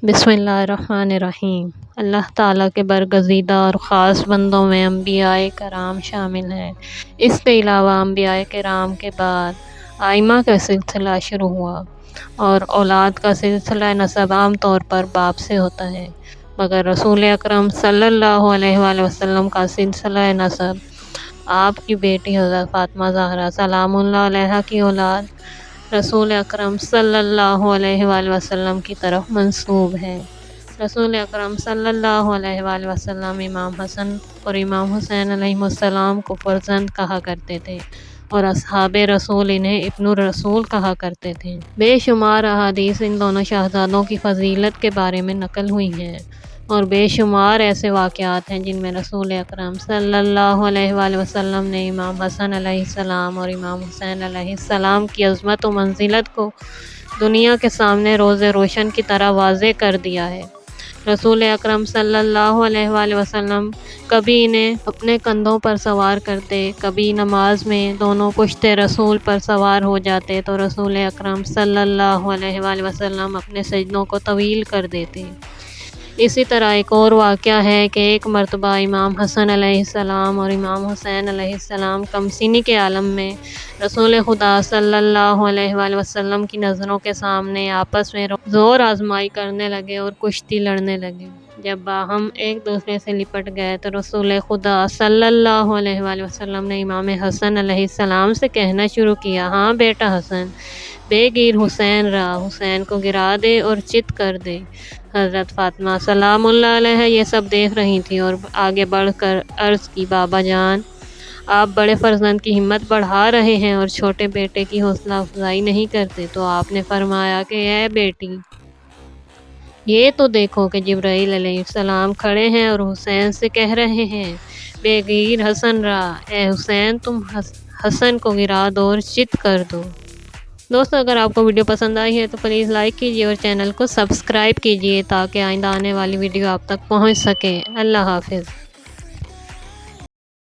बिस्मिल्लाहिर्रहमानिर्रहीम। अल्लाह ताला के बरगज़ीदा और ख़ास बंदों में अंबियाए कराम शामिल हैं। इसके अलावा अंबियाए कराम के बाद आइमा का सिलसिला शुरू हुआ और औलाद का सिलसिला नसब आम तौर पर बाप से होता है, मगर रसूल अकरम सल्लल्लाहु अलैहि वसल्लम का सिलसिला नसब आपकी बेटी हज़रत फ़ातिमा ज़हरा सलामुल्लाह अलैहा की औलाद रसूल अकरम सल्लल्लाहु अलैहि वसल्लम की तरफ मंसूब है। रसूल अकरम सल्लल्लाहु अलैहि वसल्लम इमाम हसन और इमाम हुसैन अलैहिस्सलाम को फ़र्जंद कहा करते थे और असहाबे रसूल इन्हें इब्नुर रसूल कहा करते थे। बेशुमार अहादीस इन दोनों शहज़ादों की फ़जीलत के बारे में नकल हुई हैं और बेशुमार ऐसे वाक़यात हैं जिनमें रसूल अकरम सल्लल्लाहु अलैहि वसल्लम ने इमाम हसन अलैहिस्सलाम और इमाम हुसैन अलैहिस्सलाम की अज़मत व मंजिलत को दुनिया के सामने रोज़े रोशन की तरह वाज़े कर दिया है। रसूल अकरम सल्लल्लाहु अलैहि वसल्लम कभी इन्हें अपने कंधों पर सवार करते, कभी नमाज में दोनों पुश्ते रसूल पर सवार हो जाते तो रसूल अकरम सल्लल्लाहु अलैहि वसल्लम अपने सजदों को तवील कर देते। इसी तरह एक और वाक़या है कि एक मरतबा इमाम हसन अलैहिस्सलाम और इमाम हुसैन अलैहिस्सलाम कमसिनी के आलम में रसूल खुदा सल्लल्लाहु अलैहि वसल्लम की नज़रों के सामने आपस में ज़ोर आजमाई करने लगे और कुश्ती लड़ने लगे। जब बाहम एक दूसरे से लिपट गए तो रसूल खुदा सल्लल्लाहु अलैहि वसल्लम ने इमाम हसन अलैहिस्सलाम से कहना शुरू किया, हाँ बेटा हसन, बेगिर हुसैन रहा, हुसैन को गिरा दे और चित कर दे। हज़रत फ़ातिमा सलामुल्लाह अलैहा ये सब देख रही थी और आगे बढ़कर अर्ज़ की, बाबा जान, आप बड़े फ़र्जंद की हिम्मत बढ़ा रहे हैं और छोटे बेटे की हौसला अफजाई नहीं करते। तो आपने फरमाया कि ऐ बेटी, ये तो देखो कि जिब्राइल अलैहिस्सलाम खड़े हैं और हुसैन से कह रहे हैं, बेगीर हसन रहा, ए हुसैन तुम हसन को गिरा दो और चित कर दो। दोस्तों, अगर आपको वीडियो पसंद आई है तो प्लीज़ लाइक कीजिए और चैनल को सब्सक्राइब कीजिए ताकि आइंदा आने वाली वीडियो आप तक पहुंच सके। अल्लाह हाफ़िज़।